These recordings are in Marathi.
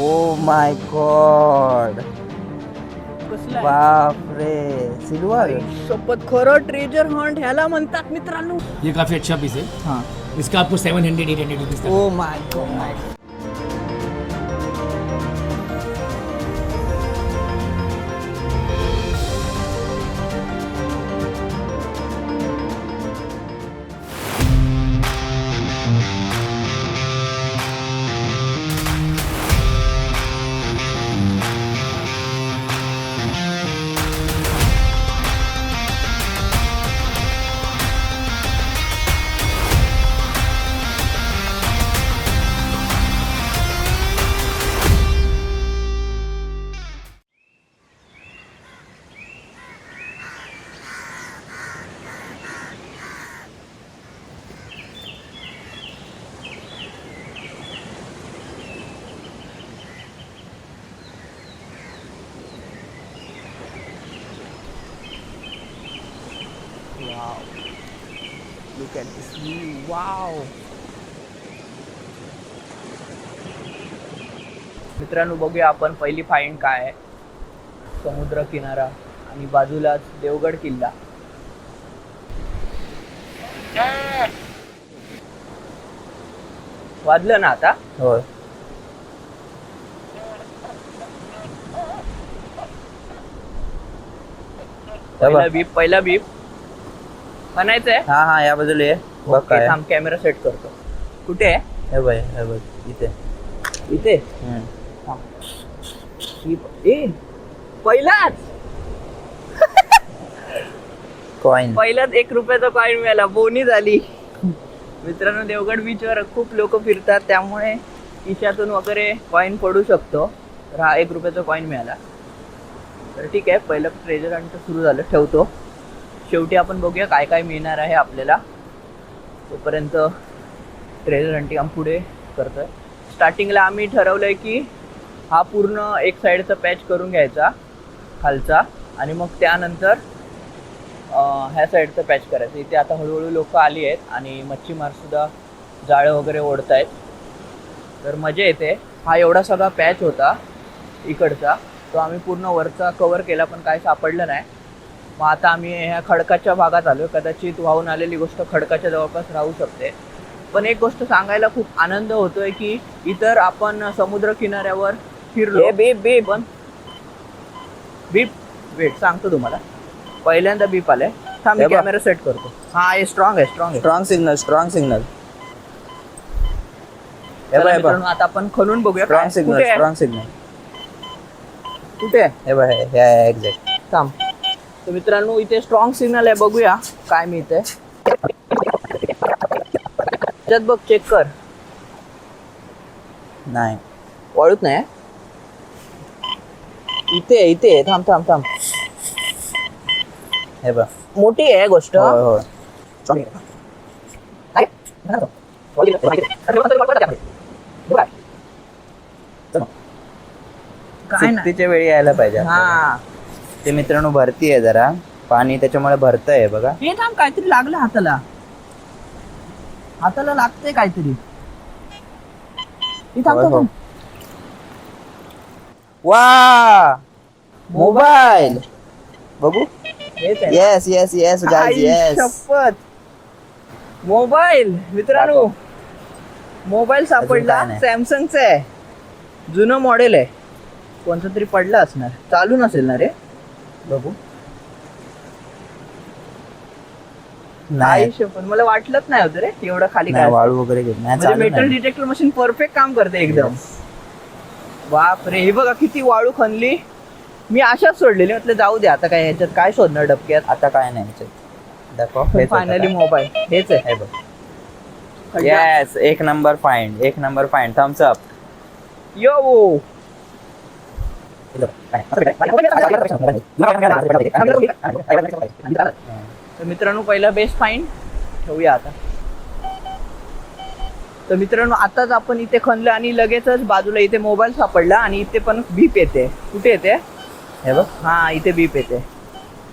ओ माय गॉड, कसला बापरे, सिल्वर. शपथ, खरं ट्रेजर हंट ह्याला म्हणतात मित्रांनो. ये काफ़ी अच्छा पीस है. हाँ. इसका आपको 700-800 rupees oh my God. Wow. Look at this view. Wow. मित्रांनो, बघूया आपण पहिली फाईंड काय आहे. समुद्र किनारा आणि बाजूलाच देवगड किल्ला. वाजलं ना आता. होय. पहिला बीप म्हणायचंय. हा हा, या बाजूला ये. बघ काय. थांब, कॅमेरा सेट करतो. कुठे आहे? हे बघ, हे बघ इथे. इथे. ए, पहिलाच कॉइन. पहिलाच 1 रुपयाचा कॉइन मिळाला. बोनी झाली. मित्रांनो, देवगड बीचवर खूप लोक फिरतात, त्यामुळे खिशातून वगैरे कॉइन पडू शकतो. तर हा 1 रुपयाचा कॉइन मिळाला. तर ठीक आहे, पहिलं ट्रेजर हंट सुरू झालं. ठेवतो. शेवटी आपण बघूया काय काय मिळणार आहे आपल्याला. तोपर्यंत ट्रेजर हंटिंग आम्ही पुढे करतोय. स्टार्टिंगला आम्ही ठरवलंय की हा पूर्ण एक साईडचा पॅच करून घ्यायचा खालचा, आणि मग त्यानंतर ह्या साईडचा पॅच करायचं. इथे आता हळूहळू लोक आली आहेत आणि मच्छीमारसुद्धा जाळं वगैरे ओढत आहेत. तर मजा येते. हा एवढा सगळा पॅच होता इकडचा, तो आम्ही पूर्ण वरचा कवर केला, पण काय सापडलं नाही. मग आता आम्ही ह्या खडकाच्या भागात आलो. कदाचित वाहून आलेली गोष्ट खडकाच्या जवळपास राहू शकते. पण एक गोष्ट सांगायला खूप आनंद होतोय की इतर आपण समुद्र किनाऱ्यावर फिरलो. बीप पण बीप वेट सांगतो तुम्हाला. पहिल्यांदा बीप आलाय. थांब, मी कॅमेरा सेट करतो. हा, हे स्ट्रॉंग आहे. Strong signal. आता आपण खणून बघूया. Strong signal. कुठे आहे? हे बघ, हे आहे एक्झॅक्ट. थांब. तर मित्रांनो, इथे स्ट्रॉंग सिग्नल आहे. बघूया काय मिळतंय. त्याच्यात बघ, चेक कर. नाही, वाळूत नाही. इथे थांब. हे बघ, मोठी आहे गोष्ट. होय. काय नाही. सुट्टीच्या वेळी यायला पाहिजे. हा, ते मित्रांनो भरती आहे जरा पाणी, त्याच्यामुळे भरतंय बघा. हे थांब, काहीतरी लागलं हाताला लागतंय काहीतरी. हो. वा, मोबाईल बघू. Yes guys, yes. शपथ, मोबाईल. मित्रांनो, मोबाईल सापडला. काय नाही. सॅमसंगचा आहे. जुनं मॉडेल आहे. कोणतं तरी पडलं असणार. चालू नसेल ना रे. बघू. नाही, पण मला वाटलंच नाही होतं रे एवढं खाली काय. वाळू वगैरे घेत नाही. म्हणजे मेटल डिटेक्टर मशीन परफेक्ट काम करते एकदम. बाप रे, हे बघा किती वाळू खणली. मी अशाच सोडलेली. म्हटलं जाऊ दे, आता काय ह्याच्यात काय शोधणार डबक्यात. आता काय नाही ह्याच्यात. दाखव. फायनली मोबाईल हेच आहे. हे बघ. येस, एक number find. Thumbs up. Yo. तर मित्रांनो, पहिला बेस्ट फाईंड ठेवूया आता. तर मित्रांनो, आताच आपण इथे खणलं आणि लगेचच बाजूला इथे मोबाईल सापडला आणि इथे पण बीप येते. कुठे येते? हे बघ. हा, इथे बीप येते.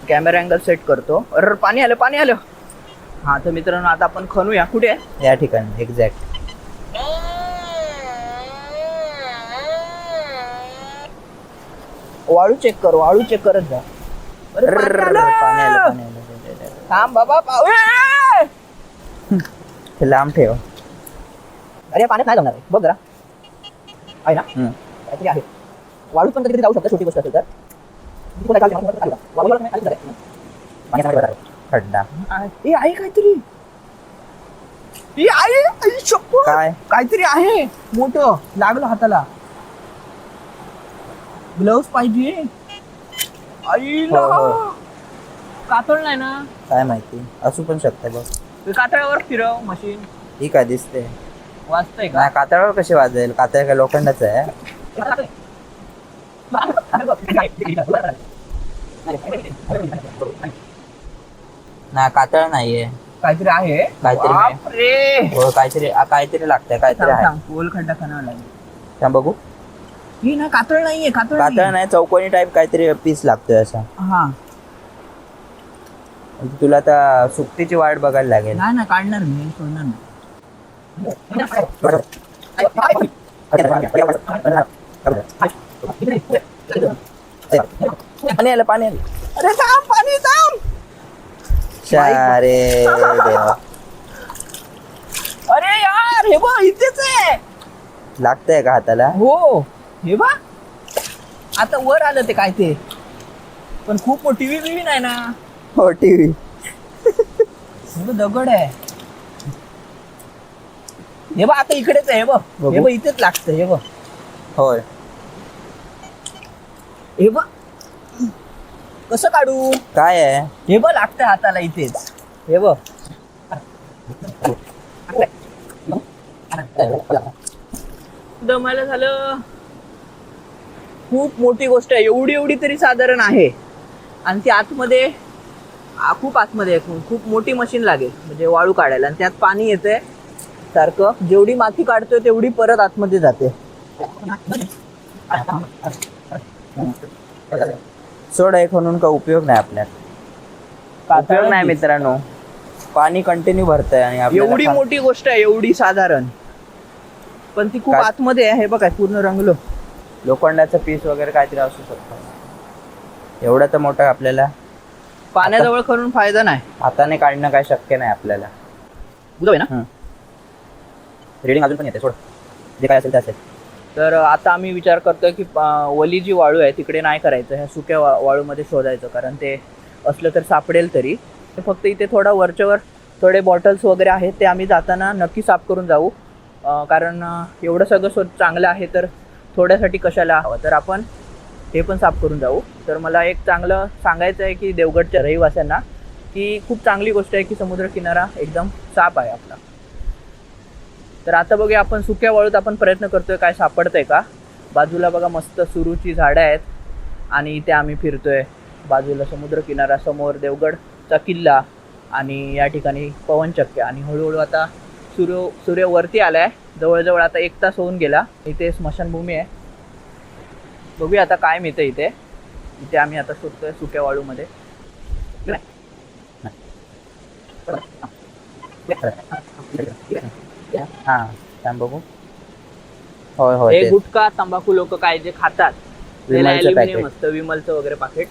कॅमेरा अँगल सेट करतो. अरे, पाणी आलं. हा, तर मित्रांनो, आता आपण खणूया. कुठे? या ठिकाणी एक्झॅक्ट. वाळू चेक कर, वाळू चेक करत जा. अरे पाणी आलं. थांब बाबा ते लांब ठेव. अरे पाण्यात नाही जाणार आहे. बघ जरा आहे ना काहीतरी आहे. वाळू पण कधी जाऊ शकतं, छोटी गोष्ट असेल तर. खड्डा ए आहे काहीतरी. ए आहे, आई शप्पथ. काय? काहीतरी आहे मोठं, लागलं हाताला. ग्लव्स पाहिजे. आईला हो. कातळ नाही ना. काय माहिती, असू पण शकते बघ. ते कातळावर फिरव मशीन. ही काय दिसते? वाजतंय का? नाही, कातळावर कशी वाजेल? कातळ काय लोखंडाच आहे? नाही, कातळ नाहीये. काहीतरी आहे. काहीतरी आहे. बापरे. हो, काहीतरी लागतंय, काहीतरी आहे. गोल खड्डा खाना लागेल. थांब बघू. ही ना कातळ नाहीये. कातळ नाही, चौकोनी टाईप काहीतरी पीस लागतोय असा. हा तुला आता सुकतीची वाट बघायला लागेल. नाही ना, काढणार मी, सोडणार नाही. पाणी आलं, पाणी आलं. अरे थांब, पाणी थांब. अरे देवा, अरे यार हे बघ इथेच आहे. लागतंय का हाताला? हो हे बघ आता वर आलं ते काय ते, पण खूप मोठी टीव्ही नाही ना. हो, टीव्ही. हे बघ दगड आहे. हे बघ आता इकडेच आहे. हे बघ, बघू. हे बघ इथेच लागतं. हे बघ, होय. हे बघ कसं काढू? काय आहे? हे बघ लागतं हाताला इथेच. हे बघ दमायला झालं. खूप मोठी गोष्ट आहे. एवढी तरी साधारण आहे. आणि ती आतमध्ये खूप आतमध्ये आहे. खूप मोठी मशीन लागेल म्हणजे वाळू काढायला. आणि त्यात पाणी येतंय सारखं. जेवढी माती काढतोय तेवढी परत आतमध्ये जाते. सोड, एक म्हणून का उपयोग नाही आपल्याला. उपयोग नाही मित्रांनो. पाणी कंटिन्यू भरतंय आणि आपल्याला एवढी मोठी गोष्ट आहे, एवढी साधारण, पण ती खूप काय? आतमध्ये आहे. हे बघा पूर्ण रंगलो. लोखंडाचं पीस वगैरे काहीतरी असू शकतं. एवढं तर मोठं आपल्याला पाण्याजवळ करून फायदा नाही. हाताने काढणं काय शक्य नाही आपल्याला. बुजव आहे ना. रिडिंग अजून पण येते, सोड. जे काय असेल ते असेल. तर आता आम्ही विचार करतोय की वली जी वाळू आहे तिकडे नाही करायचं, ह्या सुक्या वाळूमध्ये शोधायचं. कारण ते असलं तर सापडेल तरी. फक्त इथे थोडा वरच्यावर थोडे बॉटल्स वगैरे आहेत, ते आम्ही जाताना नक्की साफ करून जाऊ. कारण एवढं सगळं चांगलं आहे तर थोड्यासाठी कशाला हवं, तर आपण हे पण साफ करून जाऊ. तर मला एक चांगलं सांगायचं आहे की देवगडच्या रहिवाशांना की खूप चांगली गोष्ट आहे की समुद्रकिनारा एकदम साफ आहे आपला. तर आता बघूया आपण सुक्या वाळूत आपण प्रयत्न करतोय काय सापडतंय का. बाजूला बघा मस्त सुरूची झाडं आहेत आणि इथे आम्ही फिरतोय. बाजूला समुद्रकिनारा, समोर देवगडचा किल्ला आणि या ठिकाणी पवनचक्क्या. आणि हळूहळू आता सूर्य वरती आलाय. जवळजवळ आता 1 तास होऊन गेला. इथे स्मशानभूमी आहे. बघूया आता काय मिळतं इथे. इथे आम्ही आता शोधतोय सुक्या वाळूमध्ये. हा, थांब बघू. होय होय, हे तेच. गुटखा तंबाखू लोक काय जे खातात, विमलचं ॲल्युमिनियम packet. असतं, विमलचं वगैरे पाकिट.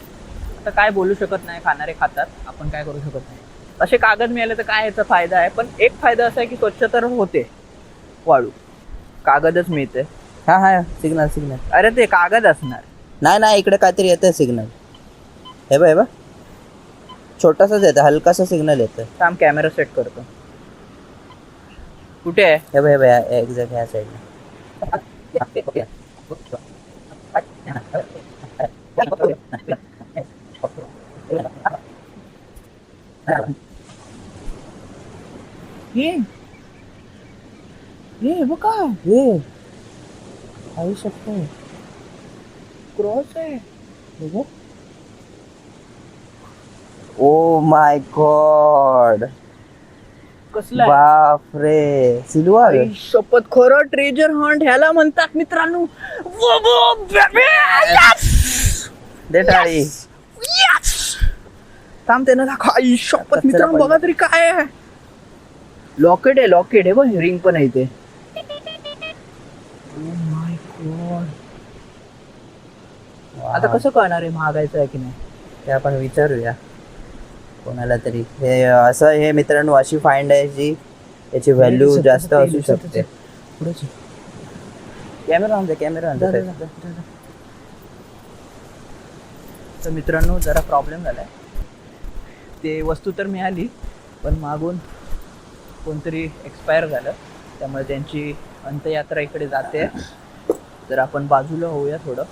आता काय बोलू शकत नाही, खाणारे खातात, आपण काय करू शकत नाही. असे कागद मिळाले तर काय याचा फायदा आहे. पण एक फायदा असा आहे की स्वच्छ तर होते वाळू. कागदच मिळते. हा, सिग्नल. अरे ते कागद असणार. नाही, इकडे काहीतरी येतंय सिग्नल. हे बघ, छोटासाच येतं, हलकासा सिग्नल येतं. थांब कॅमेरा सेट करतो. कुठे आहे? हे बघ, एक्झॅक्ट ह्या साईडला. हे बघा, हे आई शकतो. क्रॉस आहे. ओ माय गॉड, कसला आहे? बापरे, सिल्वर. आई शपथ, खरं ट्रेजर हंट ह्याला म्हणतात मित्रांनो. दे टाळी. थांब त्यानं दाखव. आई शपथ मित्रांनो, बघा तरी काय आहे. लॉकेट आहे, लॉकेट आहे बघ. रिंग पण आहे इथे. Oh my God. आता कसं कळणार आहे महागायचं आहे की नाही? ते आपण विचारूया कोणाला तरी. हे असं हे मित्रांनो अशी फाइंड आहे जी याची व्हॅल्यू जास्त असू शकते. कॅमेरा आणते कॅमेरा आणते. तर मित्रांनो जरा प्रॉब्लेम झालाय. ते वस्तू तर मिळाली पण मागून कोणतरी एक्सपायर झालं, त्यामुळे त्यांची अंत्ययात्रा इकडे जाते. तर आपण बाजूला होऊया थोडं.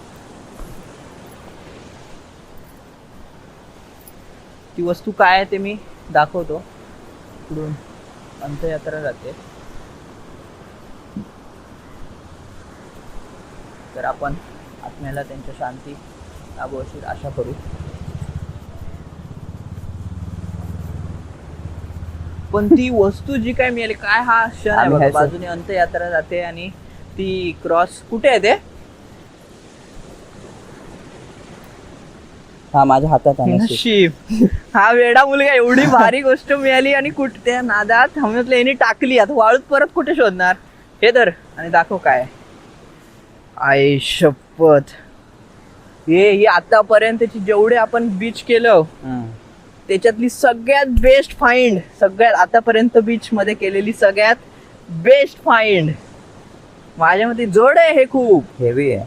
ती वस्तू काय आहे ते मी दाखवतो. इकडून अंत्ययात्रा जाते. तर आपण आत्म्याला त्यांच्या शांती लाभो अशी आशा करू. पण ती वस्तू जी काय मिळाली, काय हा क्षण आहे बघा. बाजूने अंत्ययात्रा जाते आणि ती क्रॉस कुठे आहे ते? हा माझ्या हातात आहे. नशीब. हा वेडा मुलगा, एवढी भारी गोष्ट मिळाली आणि कुठे त्या नादात हमतले यांनी टाकली. आता वाळूत परत कुठे शोधणार? हे तर आणि दाखव काय. आई शपथ. हे आतापर्यंतची जेवढे आपण बीच केलं त्याच्यातली सगळ्यात बेस्ट फाइंड, सगळ्यात आतापर्यंत बीच मध्ये केलेली सगळ्यात बेस्ट फाइंड. माझ्या मते जड आहे, हे खूप हेवी आहे.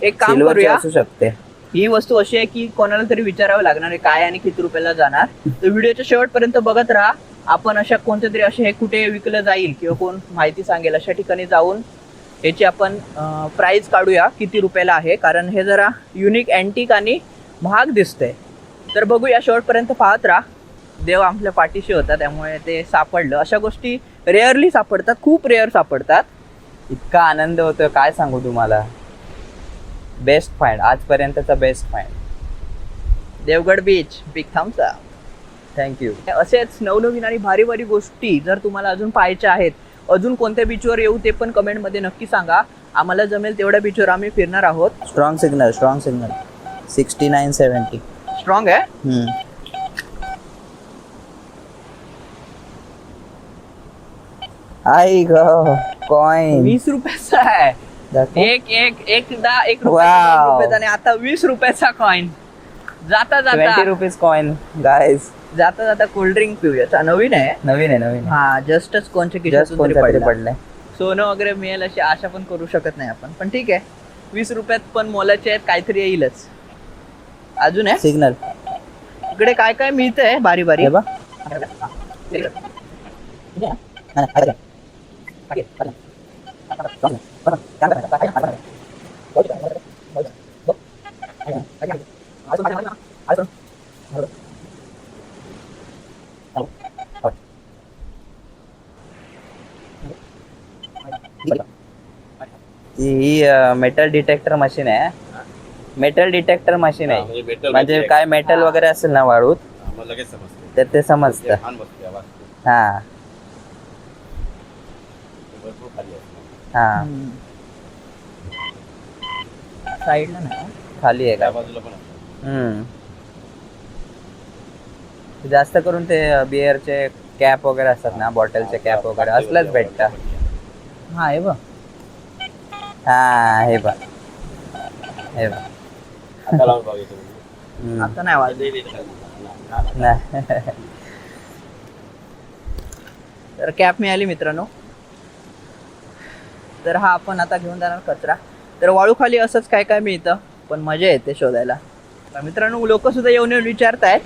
एक काम सिल्वरची करूया, असू शकते. ही वस्तू अशी आहे की कोणाला तरी विचारावं लागणार आहे काय आणि किती रुपयाला जाणार. तर व्हिडिओच्या शेवटपर्यंत बघत राहा. आपण अशा कोणत्या तरी असे हे कुठे विकलं जाईल किंवा कोण माहिती सांगेल अशा ठिकाणी जाऊन याची आपण प्राइस काढूया किती रुपयाला आहे. कारण हे जरा युनिक अँटिक आणि महाग दिसतंय. तर बघूया, शेवटपर्यंत पाहत राहा. देव आपल्या पाठीशी होता त्यामुळे ते सापडलं. अशा गोष्टी रेअरली सापडतात, खूप रेअर सापडतात. इतका आनंद होतोय काय सांगू तुम्हाला. बेस्ट फाइंड, आजपर्यंतचा best find. Devgad beach, big thumbs up. Thank you. असेच नवनवीन आणि भारी भारी गोष्टी जर तुम्हाला अजून पाहायच्या आहेत, अजून कोणत्या बीचवर येऊ ते पण कमेंटमध्ये नक्की सांगा. आम्हाला जमेल तेवढ्या बीचवर आम्ही फिरणार आहोत. Strong signal 6970. स्ट्रॉंग आहे. आई ग कॉइन 20 रुपयाचा आहे. एक Wow. रुपयाचा आणि आता 20 रुपयाचा कॉइन. जाता 20 जाता रुपीज कॉइन गाईज. जाता जाता कोल्ड्रिंक पिऊया. नवीन आहे. नवीन. हा जस्टच कोणच्या जस्ट खिशातून तरी कोणत्या तरी पडला. पडलंय. सोनं वगैरे मिळेल अशी आशा पण करू शकत नाही आपण, पण ठीक आहे. 20 रुपयात पण मोलाचे आहेत, काहीतरी येईलच. अजून आहे सिग्नल. इकडे काय काय मिळतंय भारी भारी. हे बघ. ही मेटल डिटेक्टर मशीन आहे. मेटल डिटेक्टर मशीन आहे. म्हणजे काय मेटल वगैरे असेल ना वाळूत लगेच समजते. तर ते समजतं. हा हा साईडला नाही. खाली आहे का? बाजूला पण जास्त करून ते बिअरचे कॅप वगैरे असतात ना, बॉटलचे कॅप वगैरे असलंच भेटतं. हा हे बघ. हा हे बघ. हे बघ. आता लावून बघायचं. आता नाही वाजले. तर कॅप मिळाली मित्रांनो. तर हा आपण आता घेऊन जाणार कचरा. तर वाळूखाली असंच काय काय मिळतं, पण मजा येते शोधायला. तर मित्रांनो लोक सुद्धा येऊन विचारतायत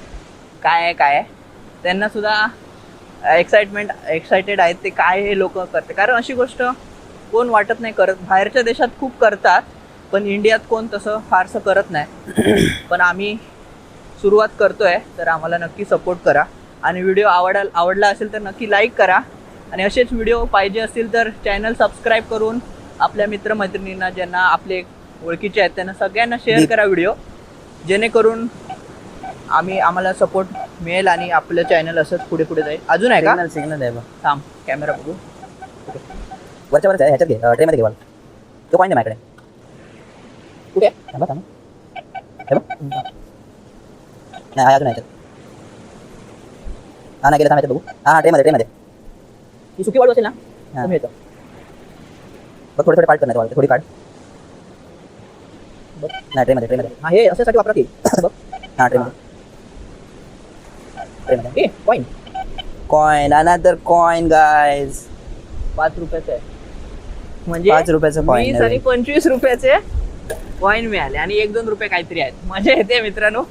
काय आहे काय आहे. त्यांना सुद्धा एक्साइटेड आहेत ते काय हे लोक करते. कारण अशी गोष्ट कोण वाटत नाही करत. बाहेरच्या देशात खूप करतात पण इंडियात कोण तसं फारसं करत नाही. पण आम्ही सुरुवात करतोय तर आम्हाला नक्की सपोर्ट करा. आणि व्हिडिओ आवडला असेल तर नक्की लाईक करा. आणि असेच व्हिडिओ पाहिजे असतील तर चॅनल सबस्क्राईब करून आपल्या मित्रमैत्रिणींना, ज्यांना आपले ओळखीचे आहेत त्यांना सगळ्यांना शेअर करा व्हिडिओ, जेणेकरून आम्हाला सपोर्ट मिळेल आणि आपलं चॅनल असंच पुढे पुढे जाईल. अजून आहे का? सिग्नल आहे बघ. थांब कॅमेरा बघू. वरच्या वर ह्याच्यात घे, ट्रेमध्ये घे वाल. तो कॉइन आहे माझ्याकडे. कुठे? थांबा. हे बघ. नाही अजून ह्याच्यात. हा नाही गेलं, थांब ह्याच्यात बघू. हा ट्रेमध्ये. ही सुकी वाळू असेल ना, हा. मिळतं. बघ थोडे पार्ट करणार वाल, थोडी काढ. नाही ट्रेमध्ये ट्रेमध्ये हा हे अशासाठी वापरात येईल बघ. हा ट्रेमध्ये a coin coin another coin guys 5 रुपयाचं आहे म्हणजे 5 रुपयाचं coin 20 आणि 25 रुपयाचे कॉईन मिळाले आणि 1-2 रुपये काहीतरी आहेत मजा येते मित्रांनो.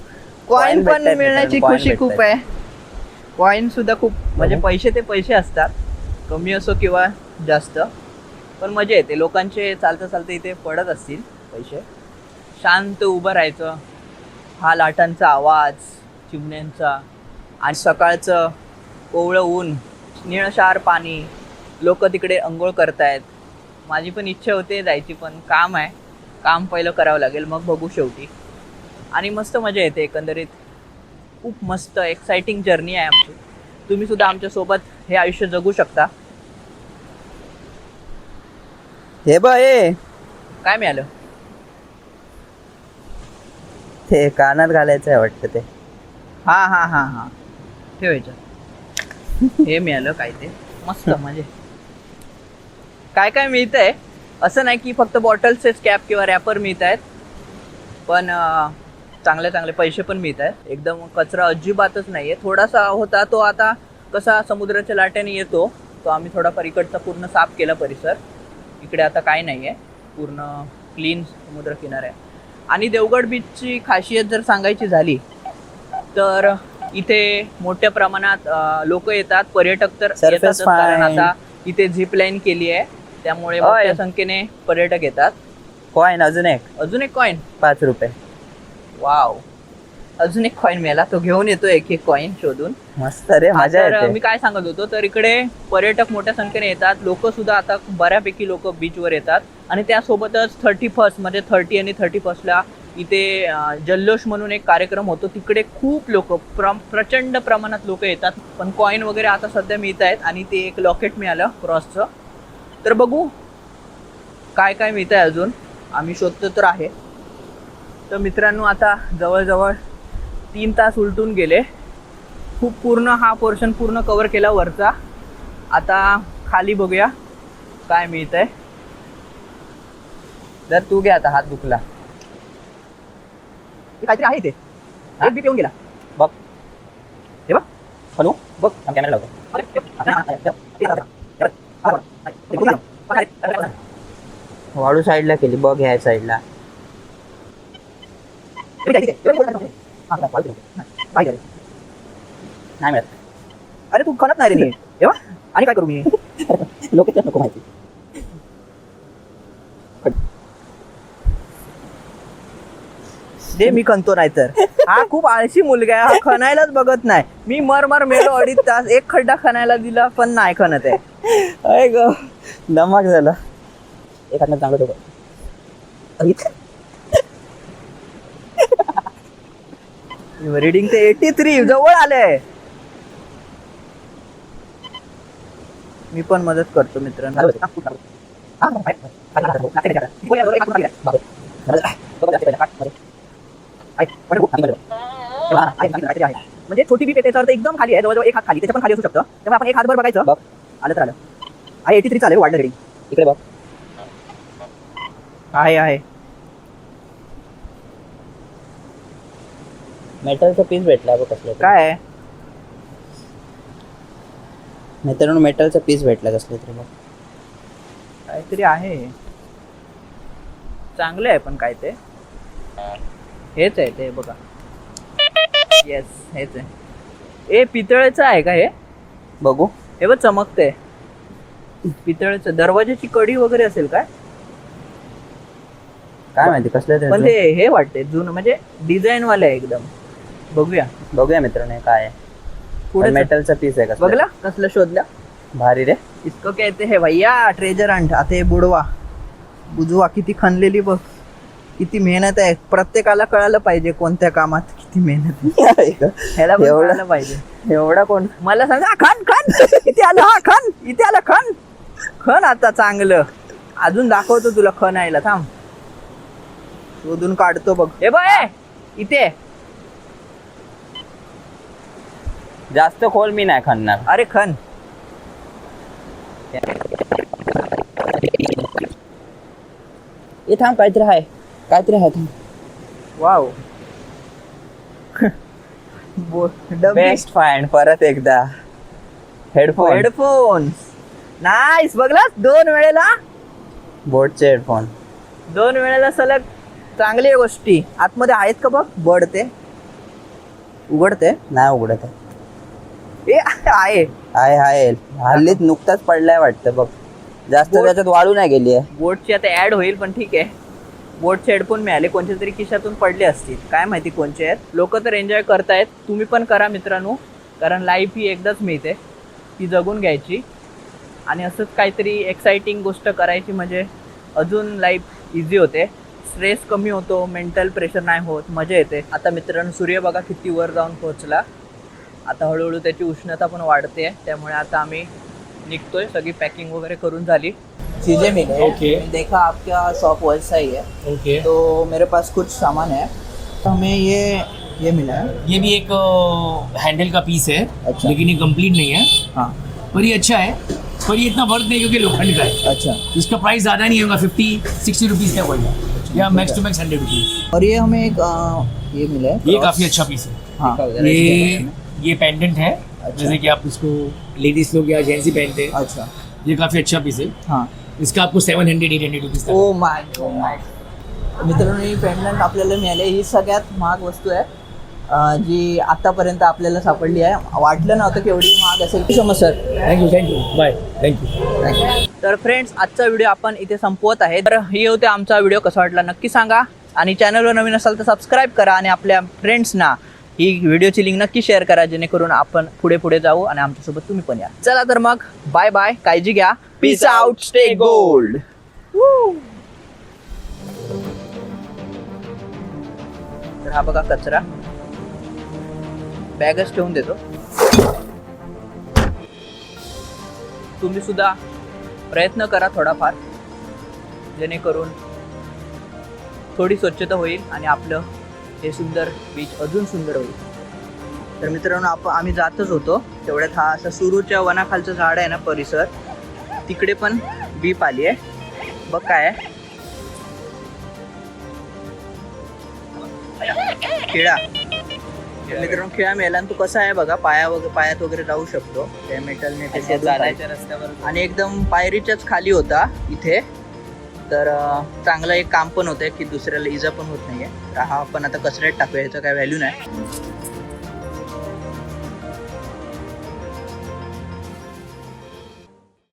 कॉईन पण भेटतायत मिळण्याची मित्रांनो, coin खुशी खूप आहे. कॉईन सुद्धा खूप म्हणजे पैसे ते पैसे असतात कमी असो किंवा जास्त पण मजा येते. लोकांचे चालतं चालतं इथे पडत असतील पैसे. शांत उभं राहायचं, हा लाटांचा आवाज, चिमण्यांचा आणि सकाळचं कोवळं ऊन, निळशार पाणी, लोक तिकडे अंघोळ करतायत. माझी पण इच्छा होते जायची पण काम आहे, काम पहिलं करावं लागेल मग बघू शेवटी. आणि मस्त मजा येते एकंदरीत. खूप मस्त एक्साइटिंग जर्नी आहे आमची. तुम्ही सुद्धा आमच्यासोबत हे आयुष्य जगू शकता. हे बघ हे काय मिळालं? ते कानात घालायचं आहे वाटतं ते. हा हा हा हा ठेवायचं. हे मिळालं काय ते मस्त म्हणजे काय काय मिळतंय असं नाही की फक्त बॉटल्सचेच कॅप किंवा रॅपर मिळत आहेत पण चांगले चांगले पैसे पण मिळत आहेत. एकदम कचरा अजिबातच नाही आहे. थोडासा होता तो आता कसा समुद्राच्या लाटेने येतो तो आम्ही थोडाफार इकडचा पूर्ण साफ केला परिसर. इकडे आता काय नाही आहे, पूर्ण क्लीन समुद्र किनारा आहे. आणि देवगड बीचची खासियत जर सांगायची झाली तर इथे मोठ्या प्रमाणात लोक येतात, पर्यटक तर Surface येतातच कारण fine. आता इथे झिप लाईन केली आहे त्यामुळे मोठ्या संख्येने पर्यटक येतात. कॉइन अजून एक कॉईन 5 रुपये. वाव, अजून एक कॉईन मिळाला. तो घेऊन येतो एक कॉईन शोधून. मस्त रे मजा तर येते. मी काय सांगत होतो तर इकडे पर्यटक मोठ्या संख्येने येतात. लोक सुद्धा आता बऱ्यापैकी लोक बीचवर येतात आणि त्यासोबतच 31 म्हणजे 30 आणि 31ला इथे जल्लोष म्हणून एक कार्यक्रम होतो. तिकडे खूप लोक प्रचंड प्रमाणात लोक येतात. पण कॉईन वगैरे आता सध्या मिळत आहेत आणि ते एक लॉकेट मिळालं क्रॉसचं. तर बघू काय काय मिळत आहे अजून, आम्ही शोधतो तर आहे. तर मित्रांनो आता जवळजवळ 3 तास उलटून गेले. खूप पूर्ण हा पोर्शन पूर्ण कव्हर केला वरचा. आता खाली बघूया काय मिळत आहे. जर तू घे आता, हात दुखला. काहीतरी आहे ते एक बीट येऊन गेला बघ हे बघ हॅलो बघ कॅमेरा लावतो. वाळू साईडला केली बघ ह्या साईडला. नाही मिळत. अरे तू खणत नाही रे मी हे बघ. आणि काय करू मी? लोकेशन नको माहिती. दे मी खणतो. नाही तर हा खूप आळशी मुलगा आहे, हा खणायलाच बघत नाही. मी मर मेलो 2.5 तास एक खड्डा खणायला दिला पण नाही खणत आहे. अय ग धमाक झाला. एक हात चांगलं ठेव. रीडिंग ते 83 जवळ आलंय. मी पण मदत करतो मित्रांनो. म्हणजे छोटी बीट त्याचा अर्थ एकदम खाली आहे, जवळजवळ एक हात खाली, त्याच्या पण खाली असू शकतं. तेव्हा आपण एक हातभर बघायचं. बघ आलं तर आलं. आहे 83 चालेल वाढलं रेडिंग. इकडे बघ. आहे मेटलचा पीस भेटला बघ कसलं. काय आहे? मित्रांनो मेटलचा पीस भेटला कसलं तरी बघ. काहीतरी आहे चांगलं आहे पण काय ते हेच आहे ते बघा. येस हेच आहे. ए पितळेचं आहे का हे? बघू हे बघ चमकते. पितळेचं दरवाजाची कडी वगैरे असेल काय काय माहिती कसलं पण तरी. हे वाटते जुनं म्हणजे डिझाईन वाले आहे एकदम. बघूया मित्रांनो हे काय आहे. पुढे मेटलचा पीस आहे कसलं. बघला कसलं शोधलं. भारी रे. इसको कहते हैं भैया ट्रेजर हंट. आता हे बुजवा किती खणलेली बघ, किती मेहनत आहे. प्रत्येकाला कळालं पाहिजे कोणत्या कामात किती मेहनत आहे. ह्याला पण एवढं- कळालं पाहिजे. एवढा कोण मला सांगा खण इथे आलं. हा खण इथे आलं. खण आता चांगलं अजून दाखवतो तुला खणायला. थांब शोधून काढतो बघ. हे बघ इथे. जास्त खोल मी नाही खणणार. अरे खण. हे थांब काहीतरी आहे. काहीतरी आहेत. वाव बेस्ट फाइंड परत एकदा हेडफोन हेडफोन्स नाईस. बघलास 2 वेळेला बोटचे हेडफोन. 2 वेळेला सलग चांगली गोष्टी. आतमध्ये आहेत का बघ बड ते उघडते नाही उघडत आहे. ए आहे आहे आहे हल्लीत नुकताच पडलाय वाटतं बघ. जास्त बोट- त्याच्यात वाळू नाही गेली आहे. बोटची आता ऍड होईल पण ठीक आहे. बोटचे हेडफोन मिळाले कोणत्या तरी खिशातून पडले असतील काय माहिती कोणचे आहेत. लोक तर एन्जॉय करतायत तुम्ही पण करा मित्रांनो कारण लाईफ ही एकदाच मिळते ती जगून घ्यायची आणि असंच काहीतरी एक्साइटिंग गोष्ट करायची म्हणजे अजून लाईफ इझी होते. स्ट्रेस कमी होतो मेंटल प्रेशर नाही होत मजा येते. आता मित्रांनो सूर्य बघा किती वर जाऊन पोहोचला. आता हळूहळू त्याची उष्णता पण वाढते त्यामुळे आता आम्ही निघतोय. सगळी पॅकिंग वगैरे करून झाली. चीजें मिले Okay. देखा आपका शॉप वैसा ही है ओके तो मेरे पास कुछ सामान है तो हमें ये मिला है. ये भी एक हैंडल का पीस है अच्छा. लेकिन ये कंप्लीट नहीं है हाँ पर ये अच्छा है. पर ये इतना वर्थ नहीं क्योंकि लोखंड का है. अच्छा. इसका प्राइस ज़्यादा नहीं होगा 50-60 रुपीज़ का होगा या मैक्स टू मैक्स 100 रुपीज़. और ये हमें एक ये मिला है ये काफ़ी अच्छा पीस है. हाँ ये पेंडेंट है जैसे कि आप इसको लेडीज लोग या जेंट्स ही पहनते हैं. अच्छा. ये काफ़ी अच्छा पीस है. हाँ इसका आपको 700-800 रुपीज़ ओ माय मित्रांनो ही पेंडंट आपल्याला मिळाली. ही सगळ्यात महाग वस्तू आहे जी आतापर्यंत आपल्याला सापडली आहे. वाटलं नव्हतं की एवढी महाग असेल. समज सर. Thank you bye thank you. तर फ्रेंड्स आजचा व्हिडिओ आपण इथे संपवत आहे. तर हे होते आमचा व्हिडिओ कसा वाटला नक्की सांगा आणि चॅनलवर नवीन असाल तर सबस्क्राईब करा आणि आपल्या फ्रेंड्सना ही व्हिडिओची लिंक नक्की शेअर करा जेणेकरून आपण पुढे पुढे जाऊ आणि आमच्यासोबत तुम्ही पण या. चला तर मग बाय बाय काळजी घ्या. Peace out stay gold. तर हा बघा कचरा बॅगच ठेवून देतो. तुम्ही सुद्धा प्रयत्न करा थोडाफार जेणेकरून थोडी स्वच्छता होईल आणि आपलं हे सुंदर बीच अजून सुंदर होईल. तर मित्रांनो आम्ही जातच होतो तेवढ्यात हा असं सुरूच्या वनाखालचं झाड आहे ना परिसर तिकडे पण बीप आली आहे. बघ काय आहे खिळा. मित्रांनो खिळा मेला आणि तो कसा आहे बघा पायात वगैरे जाऊ शकतो त्या मेटलने ते जाण्याच्या रस्त्यावर आणि एकदम पायरीच्याच खाली होता इथे. तर चांगलं एक काम पण होतंय की दुसऱ्याला इजा पण होत नाहीये. हा आपण आता कचऱ्यात टाकूया ह्याचं काय व्हॅल्यू नाही.